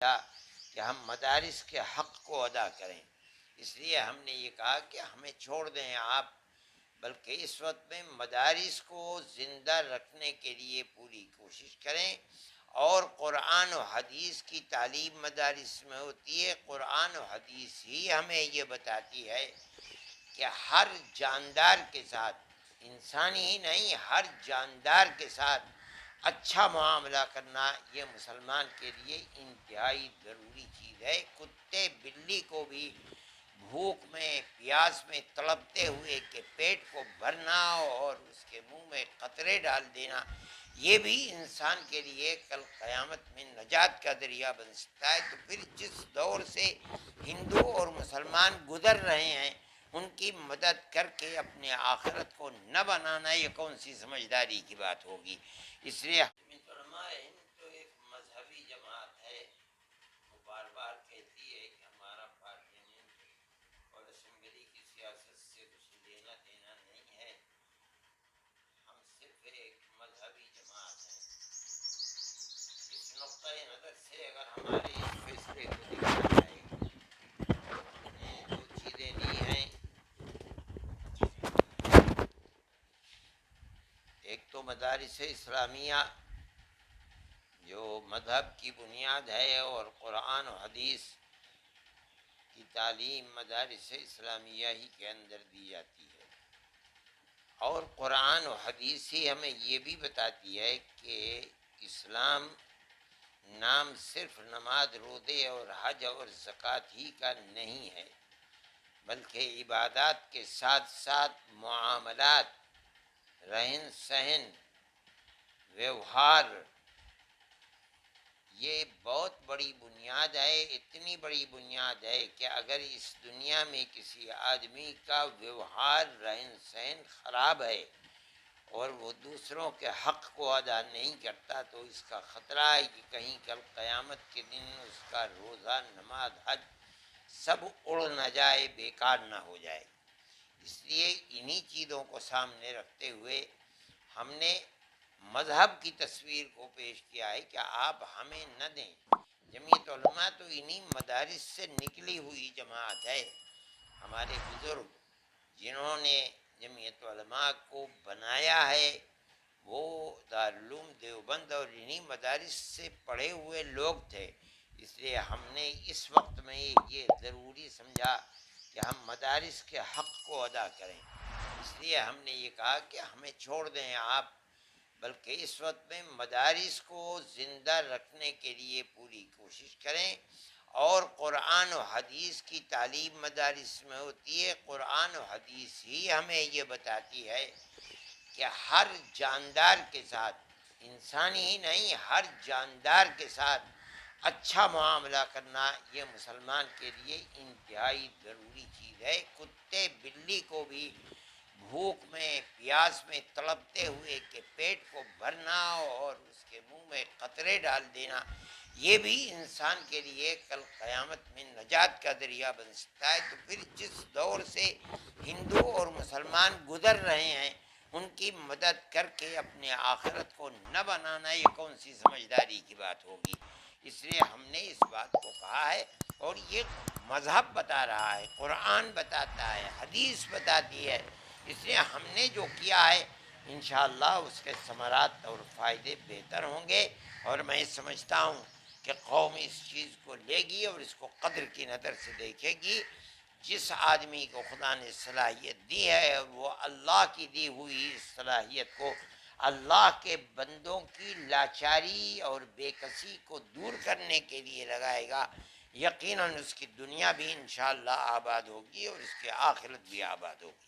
کہ ہم مدارس کے حق کو ادا کریں، اس لیے ہم نے یہ کہا کہ ہمیں چھوڑ دیں آپ، بلکہ اس وقت میں مدارس کو زندہ رکھنے کے لیے پوری کوشش کریں، اور قرآن و حدیث کی تعلیم مدارس میں ہوتی ہے۔ قرآن و حدیث ہی ہمیں یہ بتاتی ہے کہ ہر جاندار کے ساتھ، انسانی ہی نہیں، ہر جاندار کے ساتھ اچھا معاملہ کرنا یہ مسلمان کے لیے انتہائی ضروری چیز ہے۔ کتے بلی کو بھی بھوک میں پیاس میں تڑپتے ہوئے کہ پیٹ کو بھرنا اور اس کے منہ میں قطرے ڈال دینا، یہ بھی انسان کے لیے کل قیامت میں نجات کا ذریعہ بن سکتا ہے۔ تو پھر جس دور سے ہندو اور مسلمان گزر رہے ہیں، ان کی مدد کر کے اپنے آخرت کو نہ بنانا یہ کون سی سمجھداری کی بات ہوگی؟ اس لیے علماء ہند تو ایک مذہبی جماعت ہے، وہ بار بار کہتی ہے کہ ہمارا پارلیمنٹ اور اسمبلی کی سیاست سے کچھ لینا دینا نہیں ہے، ہم صرف ایک مذہبی جماعت ہیں۔ اس نقطۂ نظر سے اگر ہمارے اس فیصلے کو دیکھا جائے، دو چیزیں لی ہیں، ایک تو مدارس اسلامیہ جو مذہب کی بنیاد ہے، اور قرآن و حدیث کی تعلیم مدارس اسلامیہ ہی کے اندر دی جاتی ہے، اور قرآن و حدیث ہی ہمیں یہ بھی بتاتی ہے کہ اسلام نام صرف نماز روزے اور حج اور زکوٰۃ ہی کا نہیں ہے، بلکہ عبادات کے ساتھ ساتھ معاملات، رہن سہن، ویوہار، یہ بہت بڑی بنیاد ہے۔ اتنی بڑی بنیاد ہے کہ اگر اس دنیا میں کسی آدمی کا ویوہار، رہن سہن خراب ہے اور وہ دوسروں کے حق کو ادا نہیں کرتا، تو اس کا خطرہ ہے کہ کہیں کل قیامت کے دن اس کا روزہ، نماز، حج سب اڑ نہ جائے، بیکار نہ ہو جائے۔ اس لیے انہی چیزوں کو سامنے رکھتے ہوئے ہم نے مذہب کی تصویر کو پیش کیا ہے کہ آپ ہمیں نہ دیں۔ جمعیت علماء تو انہی مدارس سے نکلی ہوئی جماعت ہے۔ ہمارے بزرگ جنہوں نے جمعیت علماء کو بنایا ہے، وہ دارالعلوم دیوبند اور انہی مدارس سے پڑھے ہوئے لوگ تھے۔ اس لیے ہم نے اس وقت میں یہ ضروری سمجھا کہ ہم مدارس کے حق کو ادا کریں، اس لیے ہم نے یہ کہا کہ ہمیں چھوڑ دیں آپ، بلکہ اس وقت میں مدارس کو زندہ رکھنے کے لیے پوری کوشش کریں، اور قرآن و حدیث کی تعلیم مدارس میں ہوتی ہے۔ قرآن و حدیث ہی ہمیں یہ بتاتی ہے کہ ہر جاندار کے ساتھ، انسانی ہی نہیں، ہر جاندار کے ساتھ اچھا معاملہ کرنا یہ مسلمان کے لیے انتہائی ضروری چیز ہے۔ کتے بلی کو بھی بھوک میں پیاس میں تڑپتے ہوئے کہ پیٹ کو بھرنا اور اس کے منہ میں قطرے ڈال دینا، یہ بھی انسان کے لیے کل قیامت میں نجات کا ذریعہ بن سکتا ہے۔ تو پھر جس دور سے ہندو اور مسلمان گزر رہے ہیں، ان کی مدد کر کے اپنے آخرت کو نہ بنانا یہ کون سی سمجھداری کی بات ہوگی؟ اس لیے ہم نے اس بات کو کہا ہے، اور یہ مذہب بتا رہا ہے، قرآن بتاتا ہے، حدیث بتاتی ہے۔ اس لیے ہم نے جو کیا ہے انشاءاللہ اس کے ثمرات اور فائدے بہتر ہوں گے، اور میں سمجھتا ہوں کہ قوم اس چیز کو لے گی اور اس کو قدر کی نظر سے دیکھے گی۔ جس آدمی کو خدا نے صلاحیت دی ہے، وہ اللہ کی دی ہوئی اس صلاحیت کو اللہ کے بندوں کی لاچاری اور بے کسی کو دور کرنے کے لیے لگائے گا، یقیناً اس کی دنیا بھی انشاءاللہ آباد ہوگی اور اس کی آخرت بھی آباد ہوگی۔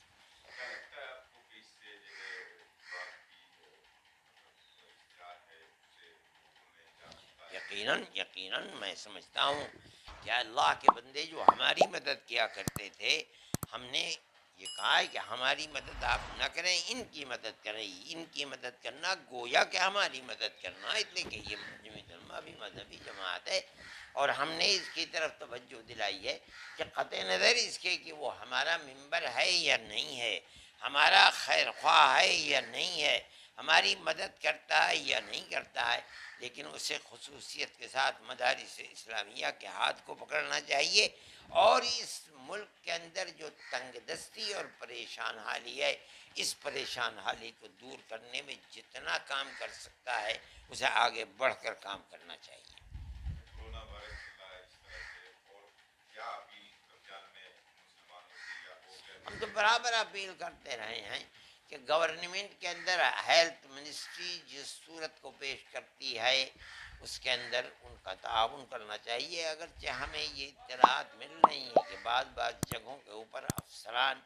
یقیناً میں سمجھتا ہوں کہ اللہ کے بندے جو ہماری مدد کیا کرتے تھے، ہم نے یہ کہا ہے کہ ہماری مدد آپ نہ کریں، ان کی مدد کریں۔ ان کی مدد کرنا گویا کہ ہماری مدد کرنا، اس لیے کہ یہ جمعیت علماء بھی مذہبی جماعت ہے، اور ہم نے اس کی طرف توجہ دلائی ہے کہ قطع نظر اس کے کہ وہ ہمارا ممبر ہے یا نہیں ہے، ہمارا خیر خواہ ہے یا نہیں ہے، ہماری مدد کرتا ہے یا نہیں کرتا ہے، لیکن اسے خصوصیت کے ساتھ مدارس اسلامیہ کے ہاتھ کو پکڑنا چاہیے، اور اس ملک کے اندر جو تنگ دستی اور پریشان حالی ہے، اس پریشان حالی کو دور کرنے میں جتنا کام کر سکتا ہے اسے آگے بڑھ کر کام کرنا چاہیے۔ کورونا وائرس چلا ہے اس طرح سے، اور کیا اپیل رمضان میں مسلمانوں کی یا وہ ہم کہتے تو ہیں برابر اپیل کرتے رہے ہیں کہ گورنمنٹ کے اندر ہیلتھ منسٹری جس صورت کو پیش کرتی ہے اس کے اندر ان کا تعاون کرنا چاہیے، اگرچہ ہمیں یہ اطلاعات مل رہی ہیں کہ بعض جگہوں کے اوپر افسران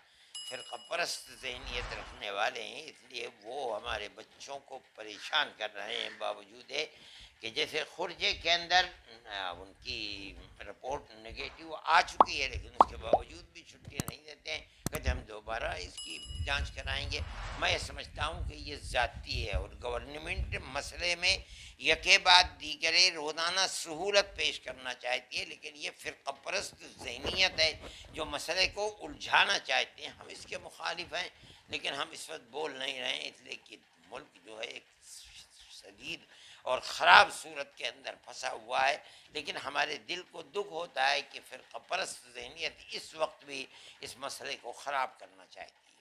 فرقہ پرست ذہنیت رکھنے والے ہیں، اس لیے وہ ہمارے بچوں کو پریشان کر رہے ہیں، باوجود ہے کہ جیسے خرجے کے اندر ان کی رپورٹ نگیٹو آ چکی ہے، لیکن اس کے باوجود بھی چھٹی نہیں دیتے ہیں، کہتے ہم دوبارہ اس کی جانچ کرائیں گے۔ میں سمجھتا ہوں کہ یہ ذاتی ہے، اور گورنمنٹ مسئلے میں یکے بعد دیگرے روزانہ سہولت پیش کرنا چاہتی ہے، لیکن یہ فرقہ پرست ذہنیت ہے جو مسئلے کو الجھانا چاہتے ہیں۔ ہم اس کے مخالف ہیں، لیکن ہم اس وقت بول نہیں رہے ہیں، اس لیے کہ ملک جو ہے ایک شدید اور خراب صورت کے اندر پھنسا ہوا ہے، لیکن ہمارے دل کو دکھ ہوتا ہے کہ فرقہ پرست ذہنیت اس وقت بھی اس مسئلے کو خراب کرنا چاہتی ہے۔